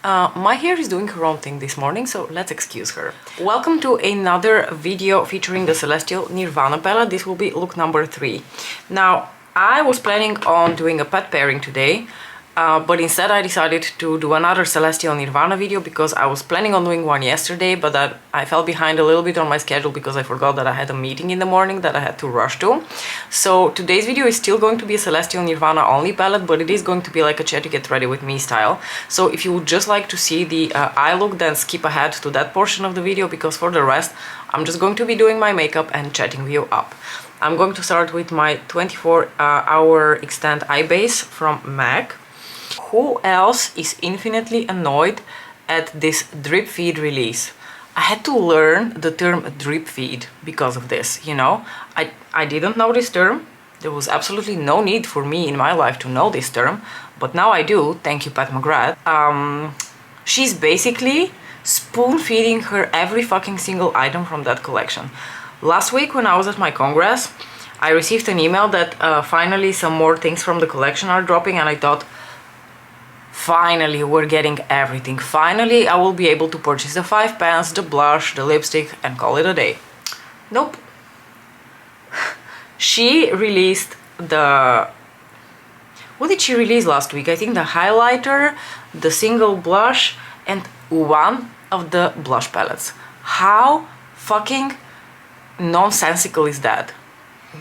My hair is doing her own thing this morning, so let's excuse her. Welcome to another video featuring the Celestial Nirvana palette. This will be look number 3. Now, I was planning on doing a pet pairing today, but instead I decided to do another Celestial Nirvana video because I was planning on doing one yesterday, but that I fell behind a little bit on my schedule because I forgot that I had a meeting in the morning that I had to rush to. So today's video is still going to be a Celestial Nirvana only palette, but it is going to be like a chat to get ready with me style. So if you would just like to see the eye look, then skip ahead to that portion of the video, because for the rest I'm just going to be doing my makeup and chatting you up. I'm going to start with my 24-hour extend eye base from MAC. Who else is infinitely annoyed at this drip feed release? I had to learn the term drip feed because of this, you know. I didn't know this term. There was absolutely no need for me in my life to know this term, but now I do. Thank you, Pat McGrath. She's basically spoon feeding her every fucking single item from that collection. Last week when I was at my congress, I received an email that finally some more things from the collection are dropping, and I thought, finally, we're getting everything. Finally, I will be able to purchase the 5 pens, the blush, the lipstick, and call it a day. Nope. She released the... What did she release last week? I think the highlighter, the single blush, and one of the blush palettes. How fucking nonsensical is that?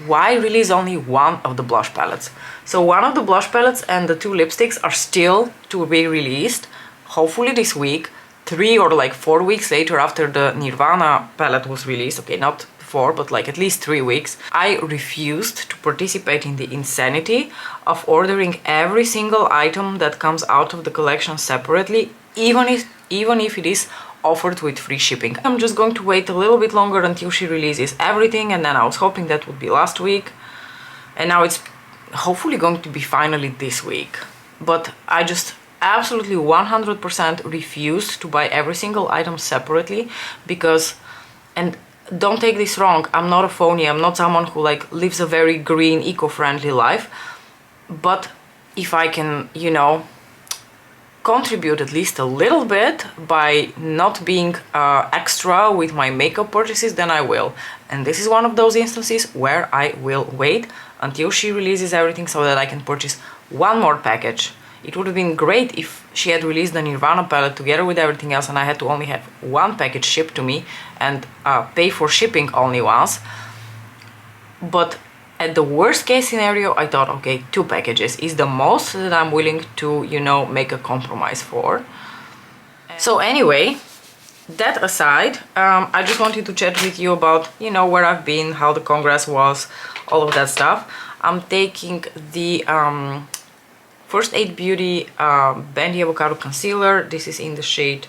Why release only one of the blush palettes? So one of the blush palettes and the 2 lipsticks are still to be released, hopefully this week, 3 or like 4 weeks later after the Nirvana palette was released. Okay, not 4, but like at least 3 weeks. I refused to participate in the insanity of ordering every single item that comes out of the collection separately, even if it is offered with free shipping. I'm just going to wait a little bit longer until she releases everything, and then I was hoping that would be last week, and now it's hopefully going to be finally this week. But I just absolutely 100% refuse to buy every single item separately because, and don't take this wrong, I'm not a phony, I'm not someone who like lives a very green, eco-friendly life, but if I can, you know, contribute at least a little bit by not being extra with my makeup purchases, then I will. And this is one of those instances where I will wait until she releases everything so that I can purchase one more package. It would have been great if she had released the Nirvana palette together with everything else and I had to only have one package shipped to me and pay for shipping only once. But at the worst case scenario, I thought, okay, 2 packages is the most that I'm willing to, you know, make a compromise for. So anyway, that aside, I just wanted to chat with you about, you know, where I've been, how the congress was, all of that stuff. I'm taking the First Aid Beauty Bendy Avocado Concealer. This is in the shade...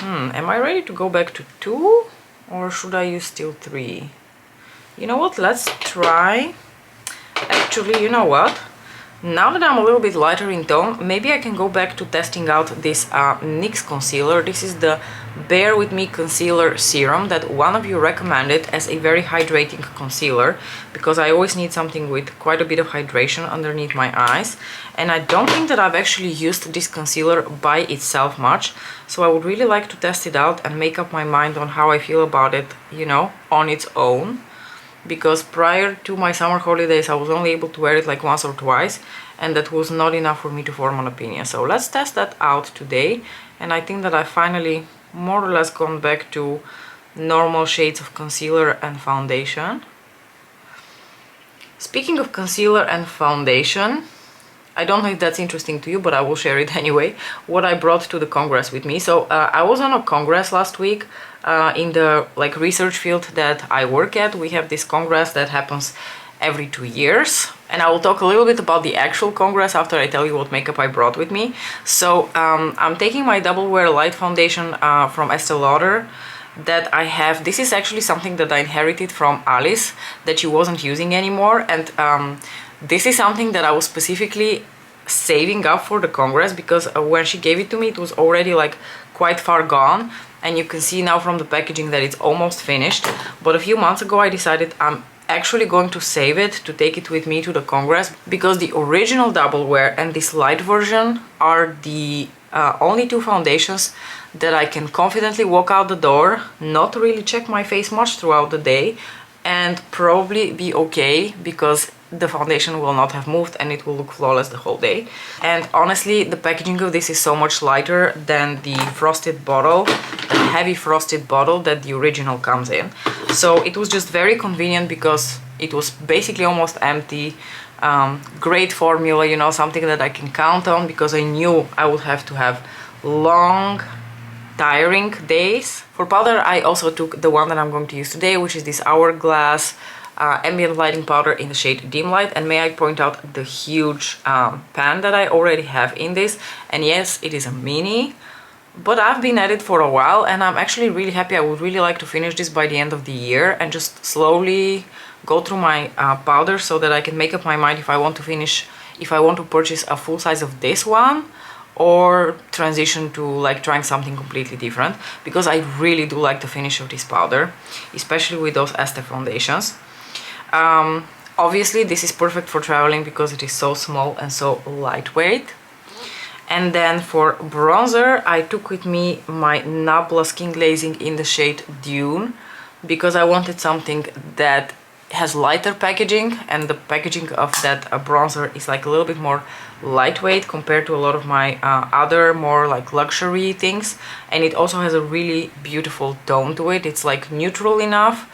am I ready to go back to 2? Or should I use still 3? You know what, let's try. Actually, you know what? Now that I'm a little bit lighter in tone, maybe I can go back to testing out this NYX concealer. This is the Bear With Me Concealer Serum that one of you recommended as a very hydrating concealer, because I always need something with quite a bit of hydration underneath my eyes. And I don't think that I've actually used this concealer by itself much, so I would really like to test it out and make up my mind on how I feel about it, you know, on its own. Because prior to my summer holidays I was only able to wear it like once or twice, and that was not enough for me to form an opinion. So let's test that out today, and I think that I finally more or less gone back to normal shades of concealer and foundation. Speaking of concealer and foundation, I don't know if that's interesting to you, but I will share it anyway, what I brought to the congress with me. So I was on a congress last week in the like research field that I work at. We have this congress that happens every 2 years, and I will talk a little bit about the actual congress after I tell you what makeup I brought with me. So I'm taking my Double Wear Light Foundation from Estee Lauder that I have. This is actually something that I inherited from Alice that she wasn't using anymore, and this is something that I was specifically saving up for the congress because when she gave it to me it was already like quite far gone, and you can see now from the packaging that it's almost finished. But a few months ago I decided I'm actually going to save it to take it with me to the Congress, because the original Double Wear and this light version are the only two foundations that I can confidently walk out the door, not really check my face much throughout the day, and probably be okay, because the foundation will not have moved and it will look flawless the whole day. And honestly, the packaging of this is so much lighter than the frosted bottle, the heavy frosted bottle that the original comes in. So it was just very convenient because it was basically almost empty. Great formula, you know, something that I can count on, because I knew I would have to have long, tiring days. For powder, I also took the one that I'm going to use today, which is this Hourglass ambient lighting powder in the shade Dim Light. And may I point out the huge pan that I already have in this. And yes, it is a mini, but I've been at it for a while and I'm actually really happy. I would really like to finish this by the end of the year and just slowly go through my powder, so that I can make up my mind if I want to purchase a full size of this one, or transition to like trying something completely different, because I really do like the finish of this powder, especially with those Estee foundations. Obviously this is perfect for traveling because it is so small and so lightweight. And then for bronzer, I took with me my Nabla Skin Glazing in the shade Dune, because I wanted something that has lighter packaging, and the packaging of that bronzer is like a little bit more lightweight compared to a lot of my other more like luxury things. And it also has a really beautiful tone to it. It's like neutral enough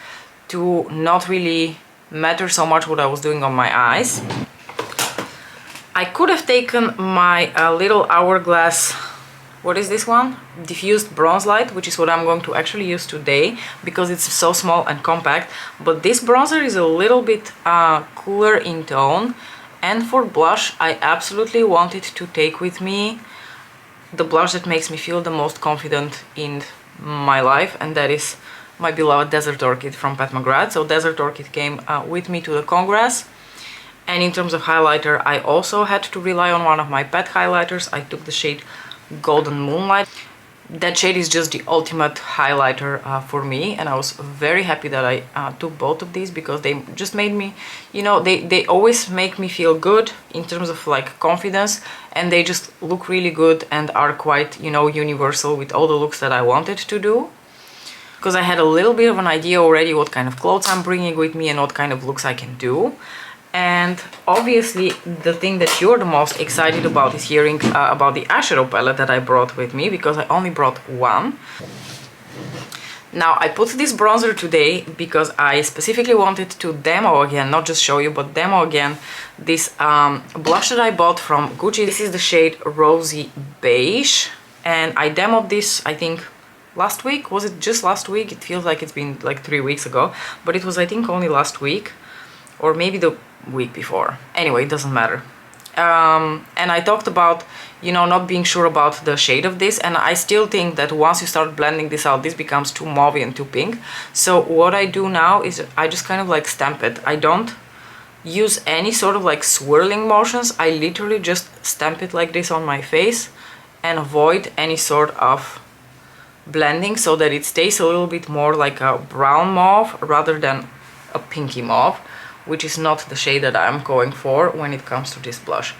to not really matter so much what I was doing on my eyes. I could have taken my little Hourglass, what is this one? Diffused Bronze Light, which is what I'm going to actually use today, because it's so small and compact. But this bronzer is a little bit cooler in tone. And for blush, I absolutely wanted to take with me the blush that makes me feel the most confident in my life, and that is my beloved Desert Orchid from Pat McGrath. So Desert Orchid came with me to the Congress. And in terms of highlighter, I also had to rely on one of my Pat highlighters. I took the shade Golden Moonlight. That shade is just the ultimate highlighter for me, and I was very happy that I took both of these, because they just made me, you know, they always make me feel good in terms of like confidence, and they just look really good and are quite, you know, universal with all the looks that I wanted to do. Because I had a little bit of an idea already what kind of clothes I'm bringing with me and what kind of looks I can do. And obviously the thing that you're the most excited about is hearing about the eyeshadow palette that I brought with me, because I only brought one. Now I put this bronzer today because I specifically wanted to demo again, not just show you, but demo again this blush that I bought from Gucci. This is the shade Rosy Beige, and I demoed this, I think, last week. Was it just last week? It feels like it's been like 3 weeks ago, but it was, I think, only last week, or maybe the week before. Anyway, it doesn't matter. And I talked about, you know, not being sure about the shade of this, and I still think that once you start blending this out, this becomes too mauve and too pink. So what I do now is I just kind of like stamp it. I don't use any sort of like swirling motions. I literally just stamp it like this on my face and avoid any sort of blending, so that it stays a little bit more like a brown mauve rather than a pinky mauve, which is not the shade that I'm going for when it comes to this blush.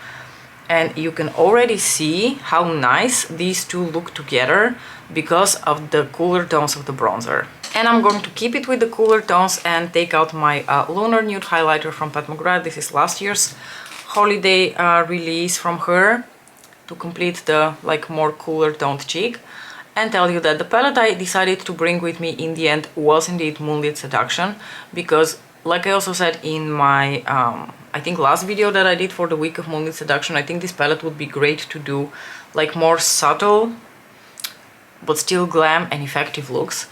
And you can already see how nice these two look together because of the cooler tones of the bronzer. And I'm going to keep it with the cooler tones and take out my Lunar Nude highlighter from Pat McGrath. This is last year's holiday release from her, to complete the like more cooler toned cheek. And tell you that the palette I decided to bring with me in the end was indeed Moonlit Seduction, because like I also said in my I think last video that I did for the week of Moonlit Seduction, I think this palette would be great to do like more subtle but still glam and effective looks.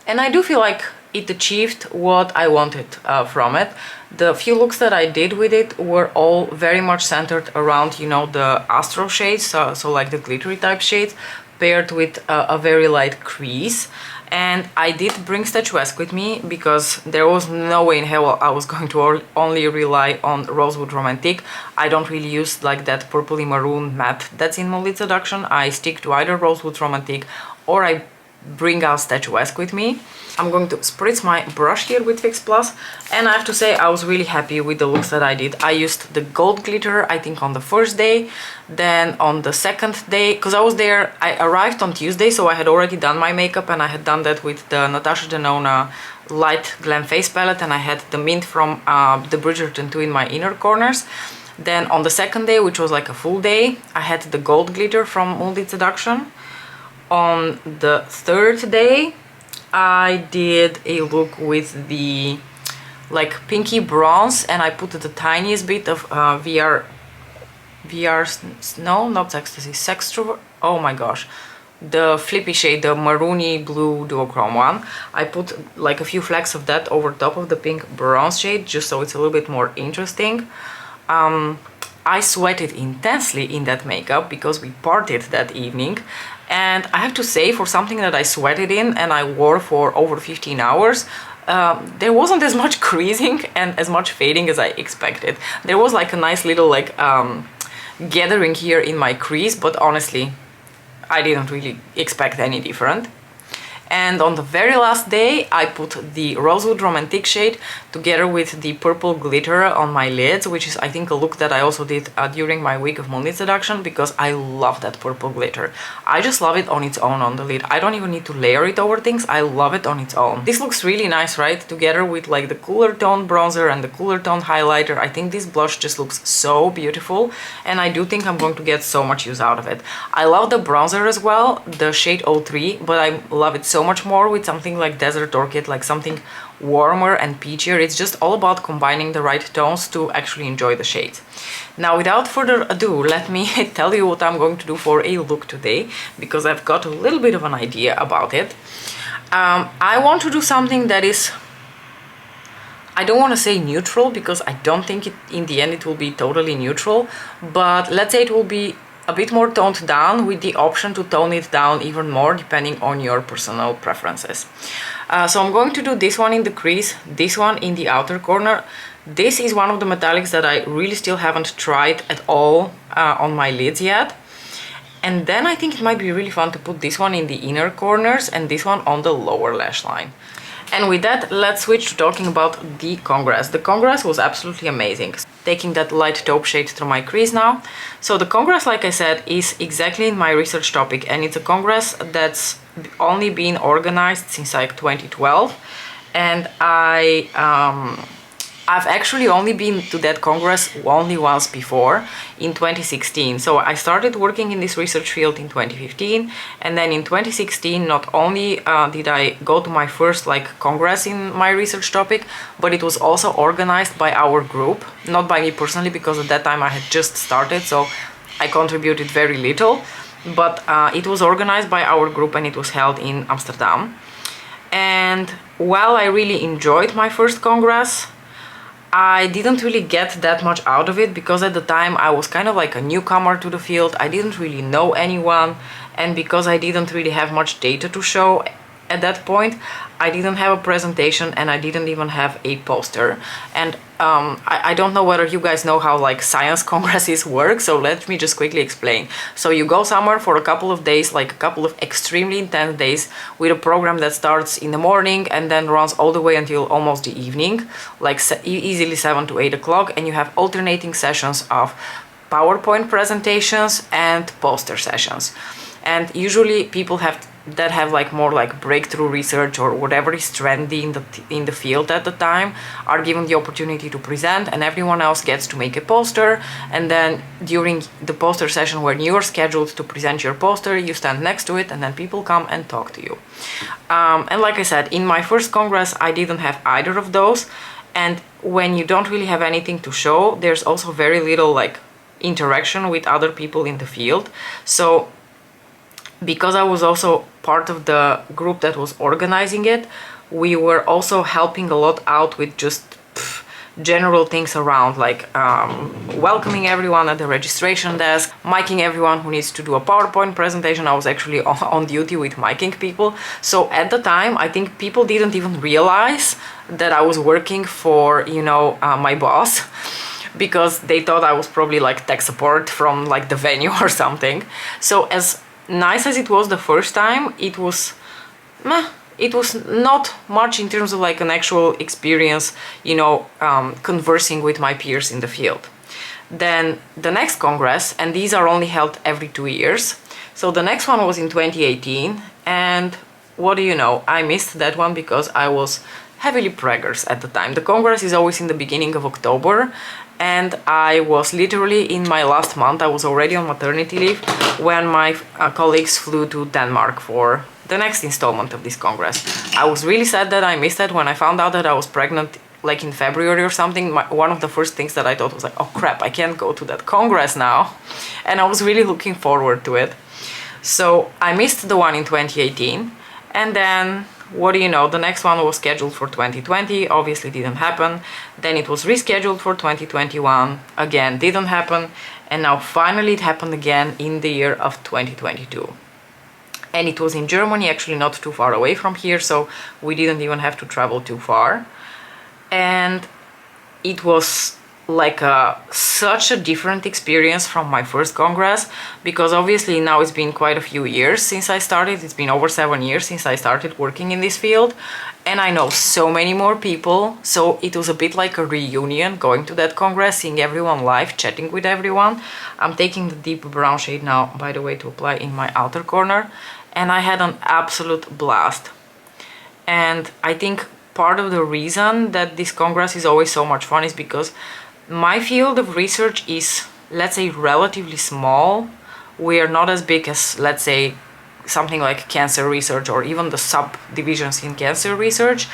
And I do feel like it achieved what I wanted from it. The few looks that I did with it were all very much centered around, you know, the astral shades, so like the glittery type shades, paired with a very light crease. And I did bring statuesque with me because there was no way in hell I was going to only rely on Rosewood Romantic. I don't really use like that purpley maroon matte that's in Moonlit Seduction. I stick to either Rosewood Romantic, or I bring out statuesque with me. I'm going to spritz my brush here with Fix Plus, and I have to say I was really happy with the looks that I did. I used the gold glitter, I think, on the first day, then on the second day, because I was there, I arrived on Tuesday, so I had already done my makeup, and I had done that with the Natasha Denona Light Glam Face Palette, and I had the mint from the Bridgerton 2 in my inner corners. Then on the second day, which was like a full day, I had the gold glitter from Molded Seduction. On the third day, I did a look with the like pinky bronze, and I put the tiniest bit of no, not Ecstasy, Sextro, oh my gosh, the flippy shade, the maroony blue duochrome one. I put like a few flecks of that over top of the pink bronze shade, just so it's a little bit more interesting. I sweated intensely in that makeup because we partied that evening, and I have to say, for something that I sweated in and I wore for over 15 hours, there wasn't as much creasing and as much fading as I expected. There was like a nice little like gathering here in my crease, but honestly I didn't really expect any different. And on the very last day, I put the Rosewood Romantic shade together with the purple glitter on my lids, which is, I think, a look that I also did during my week of Molded Seduction, because I love that purple glitter. I just love it on its own on the lid. I don't even need to layer it over things. I love it on its own. This looks really nice, right? Together with like the cooler tone bronzer and the cooler tone highlighter. I think this blush just looks so beautiful, and I do think I'm going to get so much use out of it. I love the bronzer as well, the shade 03, but I love it so much more with something like Desert Orchid, like something warmer and peachier. It's just all about combining the right tones to actually enjoy the shades. Now, without further ado, let me tell you what I'm going to do for a look today, because I've got a little bit of an idea about it. I want to do something that is, I don't want to say neutral, because I don't think in the end it will be totally neutral, but let's say it will be a bit more toned down, with the option to tone it down even more depending on your personal preferences. So I'm going to do this one in the crease, this one in the outer corner. This is one of the metallics that I really still haven't tried at all on my lids yet. And then I think it might be really fun to put this one in the inner corners and this one on the lower lash line. And with that, let's switch to talking about the Congress. The Congress was absolutely amazing. Taking that light taupe shade through my crease now. So the Congress, like I said, is exactly in my research topic, and it's a Congress that's only been organized since like 2012. And I've actually only been to that Congress only once before, in 2016. So I started working in this research field in 2015, and then in 2016 not only did I go to my first like Congress in my research topic, but it was also organized by our group, not by me personally, because at that time I had just started, so I contributed very little, but it was organized by our group and it was held in Amsterdam. And while I really enjoyed my first Congress, I didn't really get that much out of it, because at the time I was kind of like a newcomer to the field. I didn't really know anyone, and because I didn't really have much data to show at that point, I didn't have a presentation and I didn't even have a poster. And I don't know whether you guys know how like science congresses work, so let me just quickly explain. So you go somewhere for a couple of days, like a couple of extremely intense days, with a program that starts in the morning and then runs all the way until almost the evening, like easily 7 to 8 o'clock, and you have alternating sessions of PowerPoint presentations and poster sessions. And usually people that have like more like breakthrough research or whatever is trendy in the field at the time are given the opportunity to present, and everyone else gets to make a poster. And then during the poster session, when you're scheduled to present your poster, you stand next to it and then people come and talk to you. And like I said, in my first Congress I didn't have either of those, and when you don't really have anything to show, there's also very little like interaction with other people in the field. So because I was also part of the group that was organizing it, we were also helping a lot out with just general things around, like welcoming everyone at the registration desk, miking everyone who needs to do a PowerPoint presentation. I was actually on duty with miking people. So at the time, I think people didn't even realize that I was working for, you know, my boss, because they thought I was probably like tech support from like the venue or something. So as nice as it was the first time, it was it was not much in terms of like an actual experience, conversing with my peers in the field. Then the next Congress, and these are only held every 2 years. So the next one was in 2018, and what do you know? I missed that one because I was heavily preggers at the time. The Congress is always in the beginning of October, and I was literally in my last month. I was already on maternity leave when my colleagues flew to Denmark for the next installment of this Congress. I was really sad that I missed it. When I found out that I was pregnant like in February or something, one of the first things that I thought was like, oh crap, I can't go to that Congress now. And I was really looking forward to it. So I missed the one in 2018, and then what do you know, the next one was scheduled for 2020, obviously didn't happen. Then it was rescheduled for 2021, again didn't happen, and now finally it happened again in the year of 2022. And it was in Germany, actually not too far away from here, so we didn't even have to travel too far. And it was like such a different experience from my first Congress, because obviously now it's been quite a few years since I started. It's been over 7 years since I started working in this field, and I know so many more people, so it was a bit like a reunion going to that Congress, seeing everyone live, chatting with everyone. I'm taking the deep brown shade now, by the way, to apply in my outer corner, and I had an absolute blast. And I think part of the reason that this Congress is always so much fun is because my field of research is, let's say, relatively small. We are not as big as, let's say, something like cancer research or even the subdivisions in cancer research.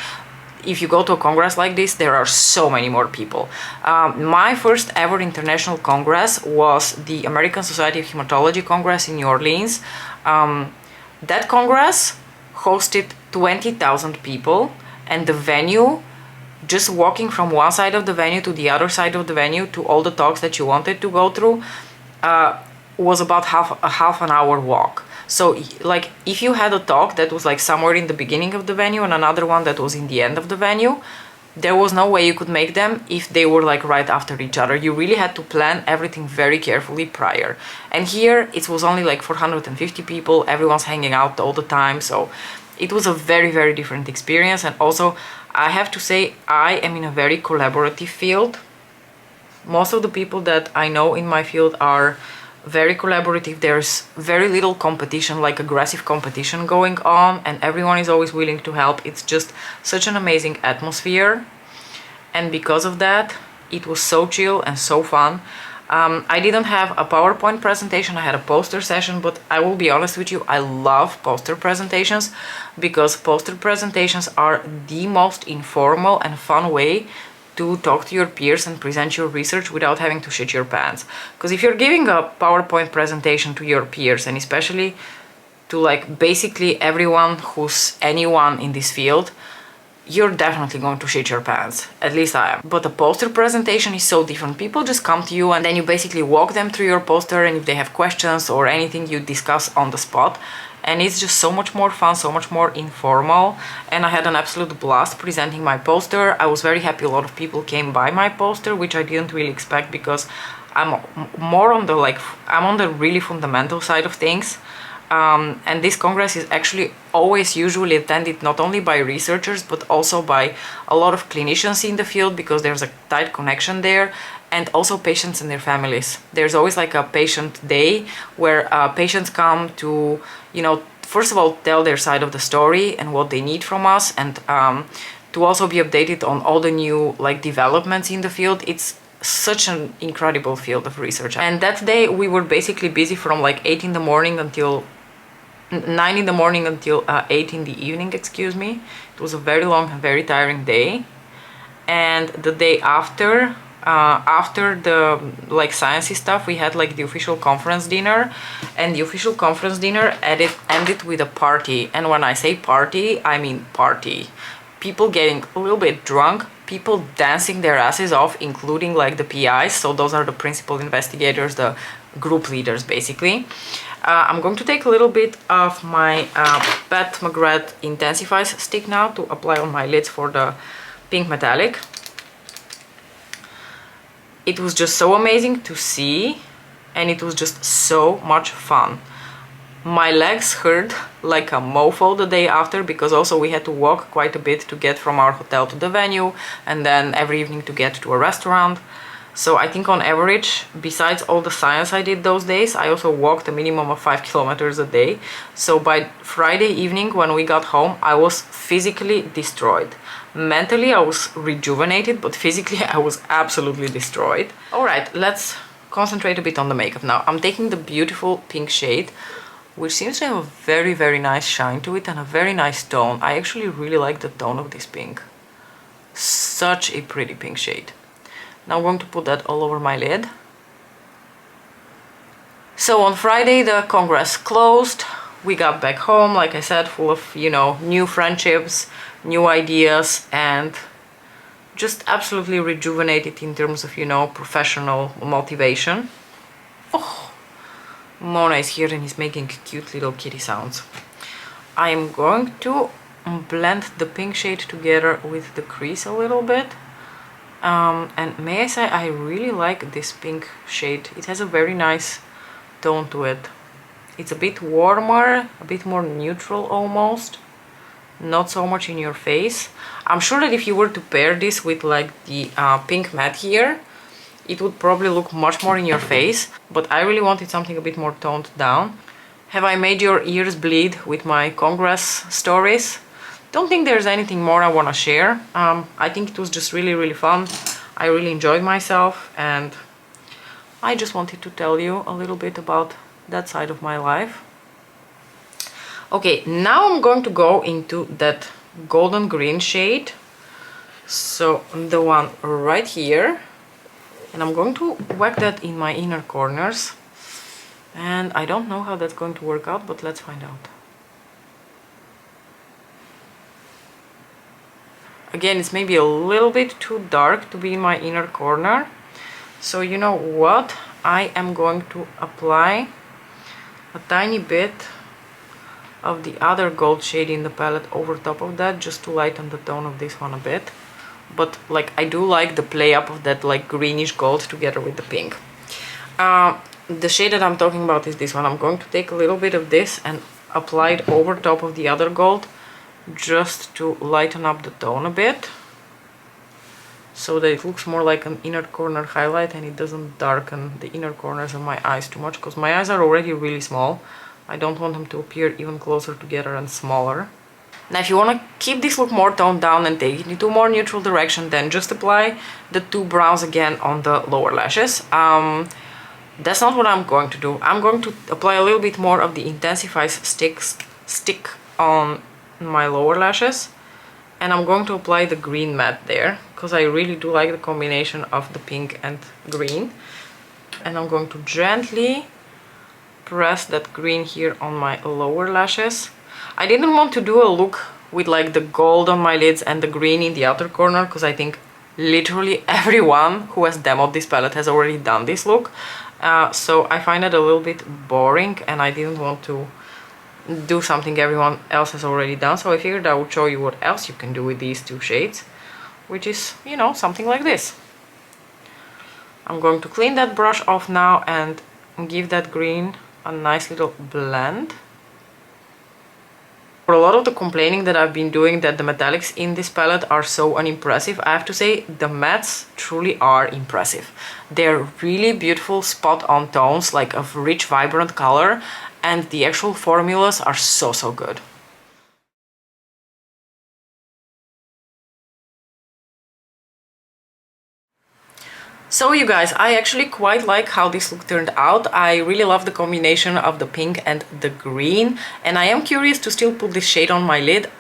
If you go to a Congress like this, there are so many more people. My first ever international Congress was the American Society of Hematology Congress in New Orleans. That Congress hosted 20,000 people, and the venue, just walking from one side of the venue to the other side of the venue to all the talks that you wanted to go through, was about half an hour walk. So like if you had a talk that was like somewhere in the beginning of the venue and another one that was in the end of the venue, there was no way you could make them if they were like right after each other. You really had to plan everything very carefully prior. And here it was only like 450 people, everyone's hanging out all the time, so it was a very, very different experience. And also, I have to say, I am in a very collaborative field. Most of the people that I know in my field are very collaborative. There's very little competition, like aggressive competition going on, and everyone is always willing to help. It's just such an amazing atmosphere. And because of that, it was so chill and so fun. I didn't have a PowerPoint presentation, I had a poster session, but I will be honest with you, I love poster presentations because poster presentations are the most informal and fun way to talk to your peers and present your research without having to shit your pants. Because if you're giving a PowerPoint presentation to your peers, and especially to like basically everyone who's anyone in this field, you're definitely going to shit your pants. At least I am. But a poster presentation is so different. People just come to you and then you basically walk them through your poster, and if they have questions or anything, you discuss on the spot. And it's just so much more fun, so much more informal. And I had an absolute blast presenting my poster. I was very happy a lot of people came by my poster, which I didn't really expect because I'm more on the I'm on the really fundamental side of things. And this Congress is actually always usually attended not only by researchers but also by a lot of clinicians in the field, because there's a tight connection there, and also patients and their families. There's always like a patient day where patients come to, first of all, tell their side of the story and what they need from us, and to also be updated on all the new developments in the field. It's such an incredible field of research. And that day we were basically busy from 8 in the morning until 9 in the morning until 8 in the evening, excuse me. It was a very long and very tiring day. And the day after, after the sciencey stuff, we had the official conference dinner, and the official conference dinner ended with a party. And when I say party, I mean party. People getting a little bit drunk, people dancing their asses off, including the PIs, so those are the principal investigators, the group leaders basically. I'm going to take a little bit of my Pat McGrath Intensifies stick now to apply on my lids for the pink metallic. It was just so amazing to see, and it was just so much fun. My legs hurt like a mofo the day after, because also we had to walk quite a bit to get from our hotel to the venue, and then every evening to get to a restaurant. So I think on average, besides all the science I did those days, I also walked a minimum of 5 kilometers a day. So by Friday evening when we got home, I was physically destroyed. Mentally I was rejuvenated, but physically I was absolutely destroyed. Alright, let's concentrate a bit on the makeup now. I'm taking the beautiful pink shade, which seems to have a very, very nice shine to it and a very nice tone. I actually really like the tone of this pink. Such a pretty pink shade. Now I'm going to put that all over my lid. So on Friday the congress closed. We got back home, like I said, full of, you know, new friendships, new ideas, and just absolutely rejuvenated in terms of, you know, professional motivation. Oh, Mona is here and he's making cute little kitty sounds. I am going to blend the pink shade together with the crease a little bit. And may I say, I really like this pink shade. It has a very nice tone to it. It's a bit warmer, a bit more neutral almost. Not so much in your face. I'm sure that if you were to pair this with like the pink matte here, it would probably look much more in your face. But I really wanted something a bit more toned down. Have I made your ears bleed with my congress stories? Don't think there's anything more I want to share. I think it was just really, really fun. I really enjoyed myself, and I just wanted to tell you a little bit about that side of my life. Okay, now I'm going to go into that golden green shade. So the one right here. And I'm going to whack that in my inner corners. And I don't know how that's going to work out, but let's find out. Again, it's maybe a little bit too dark to be in my inner corner. So you know what? I am going to apply a tiny bit of the other gold shade in the palette over top of that, just to lighten the tone of this one a bit. But like, I do like the play up of that like greenish gold together with the pink. The shade that I'm talking about is this one. I'm going to take a little bit of this and apply it over top of the other gold, just to lighten up the tone a bit, so that it looks more like an inner corner highlight and it doesn't darken the inner corners of my eyes too much, because my eyes are already really small. I don't want them to appear even closer together and smaller. Now if you want to keep this look more toned down and take it into a more neutral direction, then just apply the two browns again on the lower lashes. That's not what I'm going to do. I'm going to apply a little bit more of the Intensifies stick on my lower lashes, and I'm going to apply the green matte there, because I really do like the combination of the pink and green. And I'm going to gently press that green here on my lower lashes. I didn't want to do a look with like the gold on my lids and the green in the outer corner, because I think literally everyone who has demoed this palette has already done this look. So I find it a little bit boring, and I didn't want to do something everyone else has already done. So I figured I would show you what else you can do with these two shades, which is, you know, something like this. I'm going to clean that brush off now and give that green a nice little blend. For a lot of the complaining that I've been doing that the metallics in this palette are so unimpressive, I have to say the mattes truly are impressive. They're really beautiful spot-on tones, like of rich, vibrant color, and the actual formulas are so good. So you guys, I actually quite like how this look turned out. I really love the combination of the pink and the green, and I am curious to still put this shade on my lid.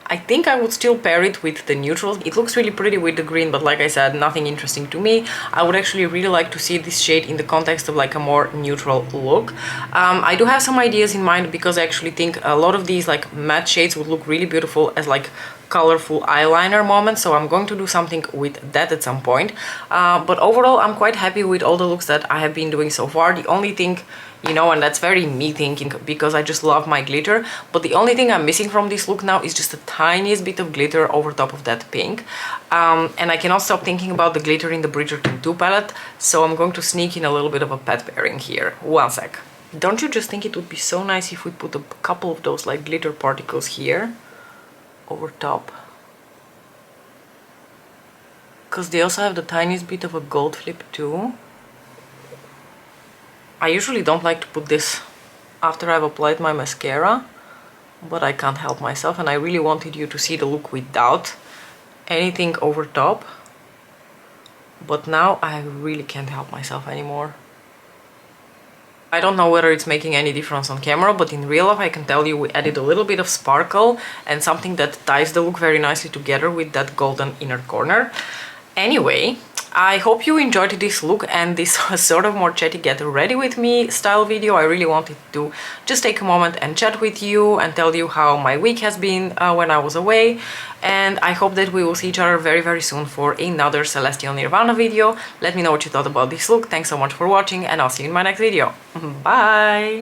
I think I would still pair it with the neutrals. It looks really pretty with the green, but like I said, nothing interesting to me. I would actually really like to see this shade in the context of like a more neutral look. I do have some ideas in mind, because I actually think a lot of these like matte shades would look really beautiful as like colorful eyeliner moments, so I'm going to do something with that at some point. But overall, I'm quite happy with all the looks that I have been doing so far. The only thing, you know, and that's very me thinking, because I just love my glitter, but the only thing I'm missing from this look now is just the tiniest bit of glitter over top of that pink. And I cannot stop thinking about the glitter in the Bridgerton 2 palette, so I'm going to sneak in a little bit of a pet pairing here. One sec. Don't you just think it would be so nice if we put a couple of those like glitter particles here over top? Because they also have the tiniest bit of a gold flip too. I usually don't like to put this after I've applied my mascara, but I can't help myself, and I really wanted you to see the look without anything over top. But now I really can't help myself anymore. I don't know whether it's making any difference on camera, but in real life I can tell you we added a little bit of sparkle and something that ties the look very nicely together with that golden inner corner. Anyway, I hope you enjoyed this look and this sort of more chatty get ready with me style video. I really wanted to just take a moment and chat with you and tell you how my week has been when I was away. And I hope that we will see each other very, very soon for another Celestial Nirvana video. Let me know what you thought about this look. Thanks so much for watching, and I'll see you in my next video. Bye!